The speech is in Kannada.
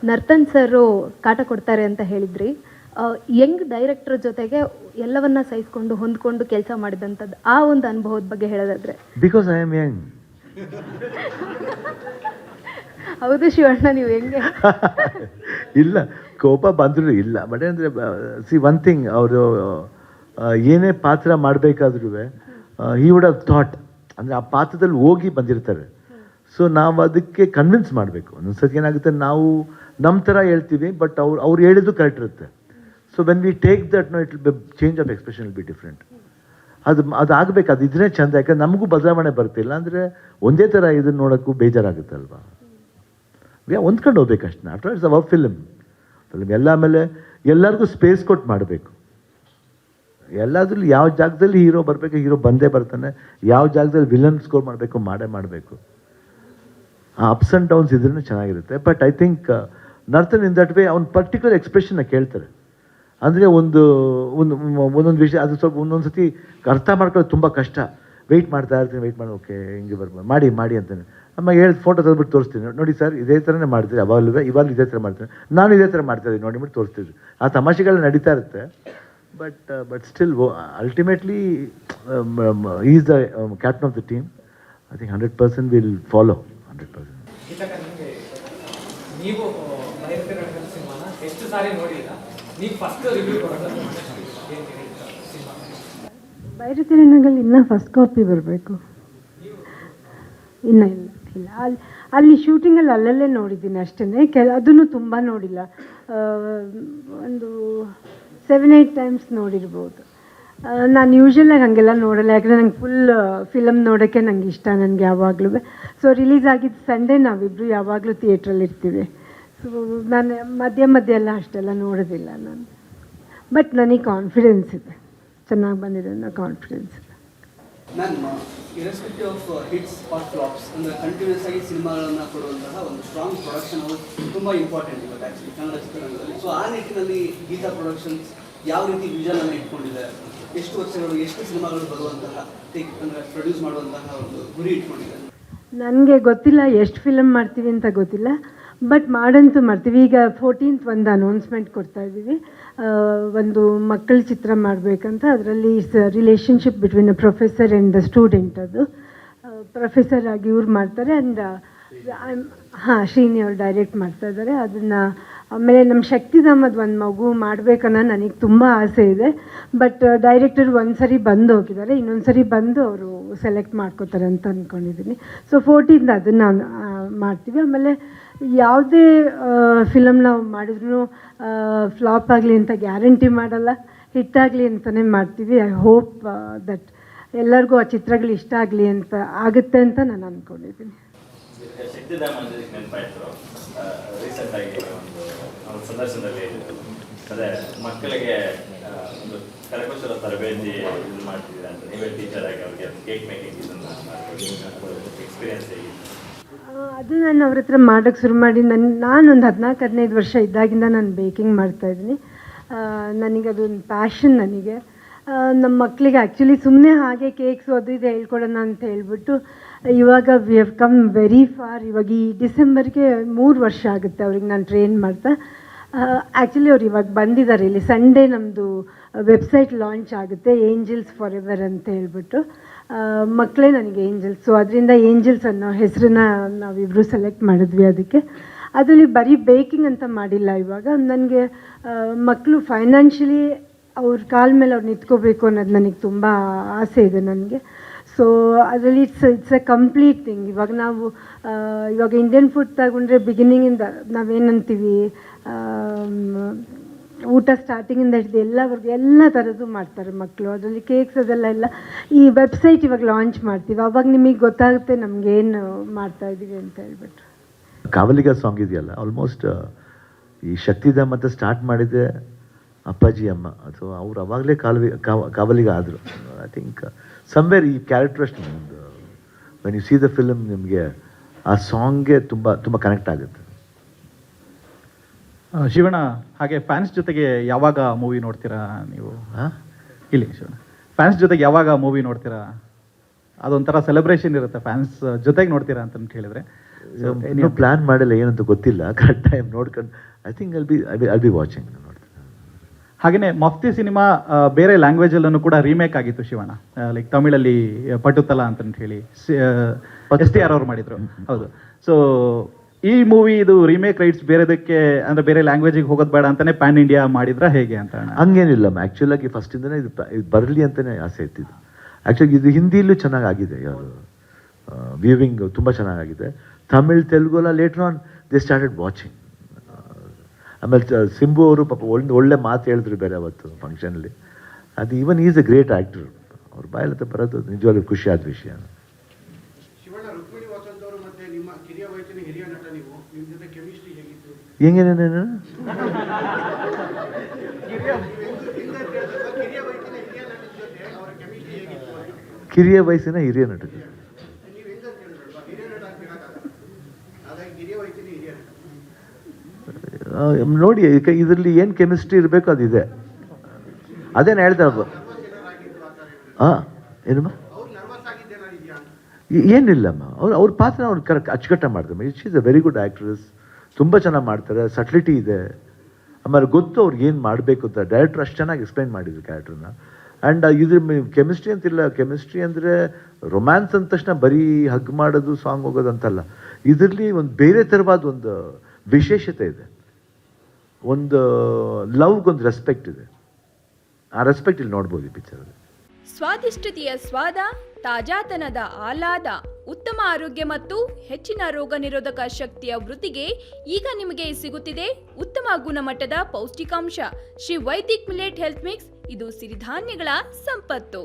ನರ್ತನ್ ಸರು ಕಾಟ ಕೊಡ್ತಾರೆ ಅಂತ ಹೇಳಿದ್ರಿ. ಯಂಗ್ ಡೈರೆಕ್ಟರ್ ಜೊತೆಗೆ ಎಲ್ಲವನ್ನ ಸಹಿಸ್ಕೊಂಡು ಹೊಂದ್ಕೊಂಡು ಕೆಲಸ ಮಾಡಿದಂಥದ್ದು ಆ ಒಂದು ಅನುಭವದ ಬಗ್ಗೆ ಹೇಳೋದಾದ್ರೆ. Because I am Young. ಹೌದು ಶಿವಣ್ಣ, ನೀವು ಹೆಂಗೆ? ಇಲ್ಲ, ಕೋಪ ಬಂದರೂ ಇಲ್ಲ. ಬಟ್ ಅಂದರೆ ಸಿ ಒನ್ ಥಿಂಗ್, ಅವರು ಏನೇ ಪಾತ್ರ ಮಾಡಬೇಕಾದ್ರೂ ಹಿ ವುಡ್ ಹವ್ ಥಾಟ್, ಅಂದರೆ ಆ ಪಾತ್ರದಲ್ಲಿ ಹೋಗಿ ಬಂದಿರ್ತಾರೆ. ಸೊ ನಾವು ಅದಕ್ಕೆ ಕನ್ವಿನ್ಸ್ ಮಾಡಬೇಕು. ಒಂದೊಂದ್ಸತಿ ಏನಾಗುತ್ತೆ, ನಾವು ನಮ್ಮ ಥರ ಹೇಳ್ತೀವಿ, ಬಟ್ ಅವ್ರು ಹೇಳಿದ್ದು ಕರೆಕ್ಟ್ ಇರುತ್ತೆ. So when we take that no, it will be change of expression will be different. ಅದು ಆಗಬೇಕು, ಅದು ಇದ್ರೆ ಚೆಂದ. ಯಾಕಂದ್ರೆ ನಮಗೂ ಬದಲಾವಣೆ ಬರ್ತಿಲ್ಲ ಅಂದರೆ ಒಂದೇ ಥರ ಇದನ್ನು ನೋಡೋಕ್ಕೂ ಬೇಜಾರಾಗುತ್ತಲ್ವಾ. ಹೊಂದ್ಕೊಂಡು ಹೋಗ್ಬೇಕು ಅಷ್ಟೇ. ಆಫ್ಟರ್ ಇಟ್ಸ್ ಅವರ್ ಫಿಲ್ಮ್ ಎಲ್ಲ. ಆಮೇಲೆ ಎಲ್ಲರಿಗೂ ಸ್ಪೇಸ್ ಕೊಟ್ಟು ಮಾಡಬೇಕು. ಎಲ್ಲದ್ರಲ್ಲಿ ಯಾವ ಜಾಗದಲ್ಲಿ ಹೀರೋ ಬರಬೇಕು, ಹೀರೋ ಬಂದೇ ಬರ್ತಾನೆ. ಯಾವ ಜಾಗದಲ್ಲಿ ವಿಲನ್ ಸ್ಕೋರ್ ಮಾಡಬೇಕು, ಮಾಡಬೇಕು. ಆ ಅಪ್ಸ್ ಆ್ಯಂಡ್ ಡೌನ್ಸ್ ಇದ್ರೂ ಚೆನ್ನಾಗಿರುತ್ತೆ. But I think Narthan in that way ಅವ್ನು ಪರ್ಟಿಕ್ಯುಲರ್ ಎಕ್ಸ್ಪ್ರೆಷನ್ನ ಕೇಳ್ತಾರೆ. ಅಂದರೆ ಒಂದೊಂದು ವಿಷಯ ಅದು ಸ್ವಲ್ಪ ಒಂದೊಂದು ಸತಿ ಅರ್ಥ ಮಾಡ್ಕೊಳ್ಳೋದು ತುಂಬ ಕಷ್ಟ. ವೆಯ್ಟ್ ಮಾಡ್ತಾ ಇರ್ತೀನಿ, ಓಕೆ ಹಿಂಗೆ ಬರ್ಬೋದು, ಮಾಡಿ ಅಂತಾನೆ. ಅಮ್ಮ ಫೋಟೋ ತೆಗೆದ್ಬಿಟ್ಟು ತೋರಿಸ್ತೀನಿ, ನೋಡಿ ಸರ್ ಇದೇ ಥರನೇ ಮಾಡ್ತೀರಿ, ಇವಾಗ ಇದೇ ಥರ ಮಾಡ್ತೀನಿ, ನಾನು ಇದೇ ಥರ ಮಾಡ್ತಾಯಿದ್ದೀನಿ ನೋಡಿಬಿಟ್ಟು ತೋರಿಸ್ತಿದ್ವಿ. ಆ ತಮಾಷೆಗಳು ನಡೀತಾ ಇರುತ್ತೆ. But still ultimately is the captain of the team. I think 100% will follow 100%. ನೀವು ಸಿನಿಮಾನ ಎಷ್ಟು ಸಾರಿ ನೋಡಿಲ್ಲ, ನೀವು ಫಸ್ಟ್ ರಿವ್ಯೂ ಕೊಡೋದು ಬೈರತಿರಣಗಳಲ್ಲಿ ಇನ್ನೂ ಫಸ್ಟ್ ಕಾಪಿ ಬರಬೇಕು. ಇನ್ನೂ ಇಲ್ಲ ಅಲ್ಲಿ ಶೂಟಿಂಗಲ್ಲಿ ಅಲ್ಲಲ್ಲೇ ನೋಡಿದ್ದೀನಿ ಅಷ್ಟೇ. ಅದನ್ನು ತುಂಬ ನೋಡಿಲ್ಲ, ಒಂದು 7-8 ಟೈಮ್ಸ್ ನೋಡಿರ್ಬೋದು. ನಾನು ಯೂಶ್ವಲಾಗಿ ಹಾಗೆಲ್ಲ ನೋಡಲ್ಲ, ಯಾಕಂದರೆ ನಂಗೆ ಫುಲ್ ಫಿಲಮ್ ನೋಡೋಕ್ಕೆ ನಂಗೆ ಇಷ್ಟ. ನನಗೆ ಯಾವಾಗಲೂ ಸೊ ರಿಲೀಸ್ ಆಗಿದ್ದು ಸಂಡೇ ನಾವಿಬ್ಬರು ಯಾವಾಗಲೂ ಥಿಯೇಟ್ರಲ್ಲಿ ಇರ್ತೀವಿ. ಸೊ ನಾನು ಮಧ್ಯ ಎಲ್ಲ ಅಷ್ಟೆಲ್ಲ ನೋಡೋದಿಲ್ಲ ನಾನು. ಬಟ್ ನನಗೆ ಕಾನ್ಫಿಡೆನ್ಸ್ ಇದೆ, ಚೆನ್ನಾಗಿ ಬಂದಿದೆ ಅನ್ನೋ ಕಾನ್ಫಿಡೆನ್ಸ್ ಇದೆ. Ma'am, irrespective of hits or flops, ಅಂದರೆ ಕಂಟಿನ್ಯೂಸ್ ಆಗಿ ಸಿನಿಮಾಗಳನ್ನು ಕೊಡುವಂತಹ ಒಂದು ಸ್ಟ್ರಾಂಗ್ ಪ್ರೊಡಕ್ಷನ್ ಹೌಸ್ ತುಂಬ ಇಂಪಾರ್ಟೆಂಟ್ ಇವತ್ತು ಆ್ಯಕ್ಚುಲಿ ಕನ್ನಡ ಚಿತ್ರರಂಗದಲ್ಲಿ. ಸೊ ಆ ನಿಟ್ಟಿನಲ್ಲಿ ಗೀತಾ ಪ್ರೊಡಕ್ಷನ್ಸ್ ಯಾವ ರೀತಿ ವಿಷನ್ ಅನ್ನು ಇಟ್ಕೊಂಡಿದೆ, ಎಷ್ಟು ವರ್ಷಗಳು, ಎಷ್ಟು ಸಿನಿಮಾಗಳು ಬರುವಂತಹ ಅಂದರೆ ಪ್ರೊಡ್ಯೂಸ್ ಮಾಡುವಂತಹ ಒಂದು ಗುರಿ ಇಟ್ಕೊಂಡಿದೆ? ನನಗೆ ಗೊತ್ತಿಲ್ಲ ಎಷ್ಟು ಫಿಲಮ್ ಮಾಡ್ತೀವಿ ಅಂತ ಗೊತ್ತಿಲ್ಲ, ಬಟ್ ಮಾಡಂತೂ ಮಾಡ್ತೀವಿ. ಈಗ 14th ಒಂದು ಅನೌನ್ಸ್ಮೆಂಟ್ ಕೊಡ್ತಾ ಇದ್ದೀವಿ, ಒಂದು ಮಕ್ಕಳ ಚಿತ್ರ ಮಾಡಬೇಕಂತ. ಅದರಲ್ಲಿ relationship between a professor and the student. ಅದು ಪ್ರೊಫೆಸರ್ ಆಗಿ ಇವ್ರು ಮಾಡ್ತಾರೆ. ಆ್ಯಂಡ್ ಶ್ರೀನಿ ಅವ್ರು ಡೈರೆಕ್ಟ್ ಮಾಡ್ತಾ ಇದ್ದಾರೆ ಅದನ್ನು. ಆಮೇಲೆ ನಮ್ಮ ಶಕ್ತಿಧಾಮದ ಒಂದು ಮಗು ಮಾಡಬೇಕನ್ನೋ ನನಗೆ ತುಂಬ ಆಸೆ ಇದೆ. ಬಟ್ ಡೈರೆಕ್ಟರ್ ಒಂದು ಸರಿ ಬಂದು ಹೋಗಿದ್ದಾರೆ, ಇನ್ನೊಂದು ಸರಿ ಬಂದು ಅವರು ಸೆಲೆಕ್ಟ್ ಮಾಡ್ಕೋತಾರೆ ಅಂತ ಅಂದ್ಕೊಂಡಿದ್ದೀನಿ. ಸೊ 14th ಅದನ್ನು ಮಾಡ್ತೀವಿ. ಆಮೇಲೆ ಯಾವುದೇ ಫಿಲಮ್ ನಾವು ಮಾಡಿದ್ರೂ ಫ್ಲಾಪ್ ಆಗಲಿ ಅಂತ ಗ್ಯಾರಂಟಿ ಮಾಡಲ್ಲ, ಹಿಟ್ಟಾಗಲಿ ಅಂತಲೇ ಮಾಡ್ತೀವಿ. ಐ ಹೋಪ್ ದಟ್ ಎಲ್ಲರಿಗೂ ಆ ಚಿತ್ರಗಳು ಇಷ್ಟ ಆಗಲಿ ಅಂತ ಆಗುತ್ತೆ ಅಂತ ನಾನು ಅಂದ್ಕೊಂಡಿದ್ದೀನಿ. ರೀಸೆಂಟಾಗಿ ಒಂದು ಸಂದರ್ಶನದಲ್ಲಿ ಅದೇ ಮಕ್ಕಳಿಗೆ ಒಂದು ಕರಕುಶಲ ತರಬೇತಿ ಇದು ಮಾಡ್ತಿದ್ದೀರಾ ಅಂತ, ನೀವೇ ಟೀಚರ್ ಆಗಿ ಅವ್ರಿಗೆ ಕೇಕ್ ಮೇಕಿಂಗ್ ಇದನ್ನು ಎಕ್ಸ್ಪೀರಿಯನ್ಸ್ ಹೇಗೆ? ಅದು ನಾನು ಅವ್ರ ಹತ್ರ ಮಾಡೋಕ್ಕೆ ಶುರು ಮಾಡಿ ನಾನೊಂದು 14-15 ವರ್ಷ ಇದ್ದಾಗಿಂದ ನಾನು ಬೇಕಿಂಗ್ ಮಾಡ್ತಾಯಿದ್ದೀನಿ. ನನಗದೊಂದು ಪ್ಯಾಷನ್. ನನಗೆ ನಮ್ಮ ಮಕ್ಕಳಿಗೆ ಆ್ಯಕ್ಚುಲಿ ಸುಮ್ಮನೆ ಹಾಗೆ ಕೇಕ್ಸು ಅದು ಇದು ಹೇಳ್ಕೊಡೋಣ ಅಂತ ಹೇಳ್ಬಿಟ್ಟು ಇವಾಗ we have come very far. ಇವಾಗ ಈ ಡಿಸೆಂಬರ್ಗೆ 3 ವರ್ಷ ಆಗುತ್ತೆ ಅವ್ರಿಗೆ ನಾನು ಟ್ರೈನ್ ಮಾಡ್ತಾ. ಆ್ಯಕ್ಚುಲಿ ಅವ್ರು ಇವಾಗ ಬಂದಿದ್ದಾರೆ ಇಲ್ಲಿ. ಸಂಡೇ ನಮ್ಮದು ವೆಬ್ಸೈಟ್ ಲಾಂಚ್ ಆಗುತ್ತೆ, ಏಂಜಲ್ಸ್ ಫಾರ್ ಎವರ್ ಅಂತ ಹೇಳ್ಬಿಟ್ಟು. ಮಕ್ಕಳೇ ನನಗೆ ಏಂಜಲ್ಸ್. ಸೊ ಅದರಿಂದ ಏಂಜಲ್ಸ್ ಅನ್ನೋ ಹೆಸರನ್ನ ನಾವಿಬ್ಬರು ಸೆಲೆಕ್ಟ್ ಮಾಡಿದ್ವಿ. ಅದರಲ್ಲಿ ಬರೀ ಬೇಕಿಂಗ್ ಅಂತ ಮಾಡಿಲ್ಲ. ಇವಾಗ ನನಗೆ ಮಕ್ಕಳು ಫೈನಾನ್ಷಿಯಲಿ ಅವ್ರ ಕಾಲ ಮೇಲೆ ಅವ್ರು ನಿಂತ್ಕೋಬೇಕು ಅನ್ನೋದು ನನಗೆ ತುಂಬ ಆಸೆ ಇದೆ ನನಗೆ. ಸೊ ಅದರಲ್ಲಿ ಇಟ್ಸ್ ಎ ಕಂಪ್ಲೀಟ್ ಥಿಂಗ್. ಇವಾಗ ಇಂಡಿಯನ್ ಫುಡ್ ತಗೊಂಡ್ರೆ ಬಿಗಿನಿಂಗಿಂದ ನಾವೇನಂತೀವಿ, ಊಟ ಸ್ಟಾರ್ಟಿಂಗಿಂದ ಹಿಡಿದು ಎಲ್ಲವರೆಗೂ ಎಲ್ಲ ಥರದ್ದು ಮಾಡ್ತಾರೆ ಮಕ್ಕಳು. ಅದರಲ್ಲಿ ಕೇಕ್ಸ್ ಅದೆಲ್ಲ ಈ ವೆಬ್ಸೈಟ್ ಇವಾಗ ಲಾಂಚ್ ಮಾಡ್ತೀವಿ, ಅವಾಗ ನಿಮಗೆ ಗೊತ್ತಾಗುತ್ತೆ ನಮಗೇನು ಮಾಡ್ತಾಯಿದ್ದೀವಿ ಅಂತ ಹೇಳ್ಬಿಟ್ಟು. ಕಾವಲಿಗ ಸಾಂಗ್ ಇದೆಯಲ್ಲ, ಆಲ್ಮೋಸ್ಟ್ ಈ ಶಕ್ತಿಧಾಮ ಅಂತ ಸ್ಟಾರ್ಟ್ ಮಾಡಿದ್ದೆ ಅಪ್ಪಾಜಿ ಅಮ್ಮ. ಅಥವಾ ಅವ್ರು ಅವಾಗಲೇ ಕಾವಲಿಗ ಆದರು. ಐ ಥಿಂಕ್ ಸಮ್ವೇರ್ ಈ ಕ್ಯಾರೆಕ್ಟರ್ ಅಷ್ಟು ಒಂದು when U C the film ನಿಮಗೆ ಆ ಸಾಂಗ್ಗೆ ತುಂಬ ಕನೆಕ್ಟ್ ಆಗುತ್ತೆ. ಶಿವಣ್ಣ, ಹಾಗೆ ಫ್ಯಾನ್ಸ್ ಜೊತೆಗೆ ಯಾವಾಗ ಮೂವಿ ನೋಡ್ತೀರಾ ನೀವು? ಇಲ್ಲಿ ಶಿವಣ್ಣ, ಫ್ಯಾನ್ಸ್ ಜೊತೆಗೆ ಯಾವಾಗ ಮೂವಿ ನೋಡ್ತೀರಾ? ಅದೊಂಥರ ಸೆಲೆಬ್ರೇಷನ್ ಇರುತ್ತೆ, ಫ್ಯಾನ್ಸ್ ಜೊತೆಗೆ ನೋಡ್ತೀರಾ ಅಂತ ಹೇಳಿದ್ರೆ ಇನ್ನೂ ಪ್ಲಾನ್ ಮಾಡಿಲ್ಲ, ಏನಂತ ಗೊತ್ತಿಲ್ಲ. ಕರೆಕ್ಟ್ ಟೈಮ್ ನೋಡ್ಕೊಂಡು I think I'll be watching. ಹಾಗೆಯೇ ಮಫ್ತಿ ಸಿನಿಮಾ ಬೇರೆ ಲ್ಯಾಂಗ್ವೇಜಲ್ಲೂ ಕೂಡ ರೀಮೇಕ್ ಆಗಿತ್ತು ಶಿವಣ್ಣ, ಲೈಕ್ ತಮಿಳಲ್ಲಿ ಪಟುತಲ ಅಂತ ಹೇಳಿ STR ಅವ್ರು ಮಾಡಿದ್ರು. ಹೌದು. ಸೊ ಈ ಮೂವಿ ಇದು ರೀಮೇಕ್ ರೈಟ್ಸ್ ಬೇರೆದಕ್ಕೆ ಅಂದರೆ ಬೇರೆ ಲ್ಯಾಂಗ್ವೇಜಿಗೆ ಹೋಗೋದು ಬೇಡ ಅಂತಾನೆ ಪ್ಯಾನ್ ಇಂಡಿಯಾ ಮಾಡಿದ್ರೆ ಹೇಗೆ ಅಂತ? ಹಂಗೇನಿಲ್ಲ, ಆ್ಯಕ್ಚುಲಾಗಿ ಫಸ್ಟಿಂದನೇ ಇದು ಬರಲಿ ಅಂತಲೇ ಆಸೆ ಇತ್ತಿದ್ದು. ಆ್ಯಕ್ಚುಲಿ ಇದು ಹಿಂದಿಲೂ ಚೆನ್ನಾಗಾಗಿದೆ, ಯಾವುದು ವ್ಯೂವಿಂಗ್ ತುಂಬ ಚೆನ್ನಾಗಿದೆ. ತಮಿಳ್ ತೆಲುಗುಲ್ಲ later on they started watching. ಆಮೇಲೆ ಸಿಂಬು ಅವರು ಪಾಪ ಒಳ್ಳೆ ಮಾತು ಹೇಳಿದ್ರು ಬೇರೆ ಅವತ್ತು ಫಂಕ್ಷನಲ್ಲಿ. ಅದು even is A great actor. ಅವ್ರ ಬಾಯಲ್ಲತ್ತ ಬರೋದು ನಿಜವಾಗ್ಲೂ ಖುಷಿಯಾದ ವಿಷಯ. ಹೆಂಗೇನೇನೇನು ಕಿರಿಯ ವಯಸ್ಸಿನ ಹಿರಿಯ ನಟರು ನೋಡಿ, ಇದರಲ್ಲಿ ಏನು ಕೆಮಿಸ್ಟ್ರಿ ಇರಬೇಕು ಅದಿದೆ. ಅದೇನು ಹೇಳ್ತಾರೆ ಏನಮ್ಮ, ಏನಿಲ್ಲಮ್ಮ. ಅವ್ರ ಪಾತ್ರ ಅವ್ರು ಕರೆಕ್ಟ್ ಅಚ್ಚುಕಟ್ಟಾಗಿ ಮಾಡ್ತಾರೆ. She is a very good actress, ತುಂಬ ಚೆನ್ನಾಗಿ ಮಾಡ್ತಾರೆ, ಸಟ್ಲಿಟಿ ಇದೆ. ಆಮೇಲೆ ಗೊತ್ತು ಅವ್ರಿಗೆ ಏನು ಮಾಡಬೇಕು ಅಂತ. ಡೈರೆಕ್ಟ್ರ್ ಅಷ್ಟು ಚೆನ್ನಾಗಿ ಎಕ್ಸ್ಪ್ಲೈನ್ ಮಾಡಿದ್ರು ಕ್ಯಾರೆಕ್ಟ್ರನ್ನ. ಆ್ಯಂಡ್ ಇದ್ರ ಕೆಮಿಸ್ಟ್ರಿ ಅಂತಿಲ್ಲ. ಕೆಮಿಸ್ಟ್ರಿ ಅಂದರೆ ರೊಮ್ಯಾನ್ಸ್ ಅಂದ ತಕ್ಷಣ ಬರೀ ಹಗ್ ಮಾಡೋದು, ಸಾಂಗ್ ಹೋಗೋದು ಅಂತಲ್ಲ. ಇದರಲ್ಲಿ ಒಂದು ಬೇರೆ ಥರವಾದ ಒಂದು ವಿಶೇಷತೆ ಇದೆ. ಒಂದು ಲವ್ಗೊಂದು ರೆಸ್ಪೆಕ್ಟ್ ಇದೆ. ಆ ರೆಸ್ಪೆಕ್ಟ್ ಇಲ್ಲಿ ನೋಡ್ಬೋದು ಈ ಪಿಕ್ಚರಲ್ಲಿ. ಸ್ವಾದಿಷ್ಟತೆಯ ಸ್ವಾದ, ತಾಜಾತನದ ಆಹ್ಲಾದ, ಉತ್ತಮ ಆರೋಗ್ಯ ಮತ್ತು ಹೆಚ್ಚಿನ ರೋಗ ನಿರೋಧಕ ಶಕ್ತಿಯ ವೃದ್ಧಿಗೆ ಈಗ ನಿಮಗೆ ಸಿಗುತ್ತಿದೆ ಉತ್ತಮ ಗುಣಮಟ್ಟದ ಪೌಷ್ಟಿಕಾಂಶ. Shri Vaidik millet health mix. ಇದು ಸಿರಿಧಾನ್ಯಗಳ ಸಂಪತ್ತು.